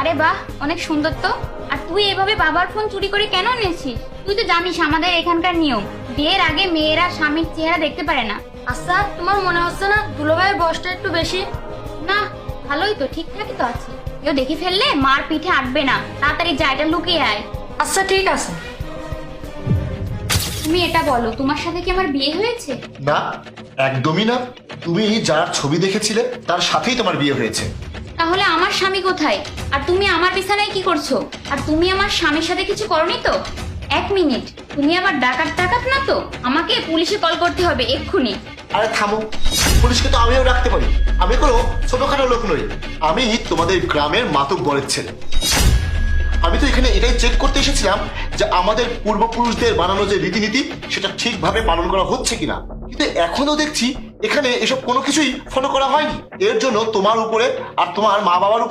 আরে বাহ, অনেক সুন্দর তো। আর তুই এভাবে বাবার ফোন চুরি করে কেন নিয়েছিস? তুই তো জানিস আমাদের এখানকার নিয়ম, বিয়ের আগে মেয়েরা স্বামীর চেহারা দেখতে পারে না। আচ্ছা, তোমার মনে হচ্ছে না দুলাভাইয়ের বয়সটা একটু বেশি? না, ভালোই তো, ঠিকঠাকই তো আছে। কেউ দেখে ফেললে মার পিঠে আটবে না। তাড়াতাড়ি যা, এটা লুকিয়ে আয়। আচ্ছা ঠিক আছে। তুমি এটা বলো, তোমার সাথে কি আমার বিয়ে হয়েছে? না, একদমই না। তুমি যার ছবি দেখেছিলে তার সাথেই তোমার বিয়ে হয়েছে। তাহলে আমার স্বামী কোথায়? আর তুমি আমার বিছানায় কি করছো? আর তুমি আমার স্বামীর সাথে কিছু করনি তো? এক মিনিট, তুমি আবার ডাকাত ডাকাত না তো? আমাকে পুলিশে কল করতে হবে এক্ষুনি। আরে থামো, পুলিশকে তো আমিও রাখতে পারি। আমি কোনো ছোটখাটো লোক নই। আমি তোমাদের গ্রামের মাতব্বরের ছেলে। আমি তো এখানে এটাই চেক করতে এসেছিলাম যে আমাদের পূর্বপুরুষদের বানানো যে রীতিনীতি সেটা ঠিকভাবে পালন করা হচ্ছে কিনা। কিন্তু এখনো দেখছি এখানে এসব কোনো কিছুই ফলো করা হয়নি। এর জন্য তোমার উপরে আর তোমার মা বাবার উপর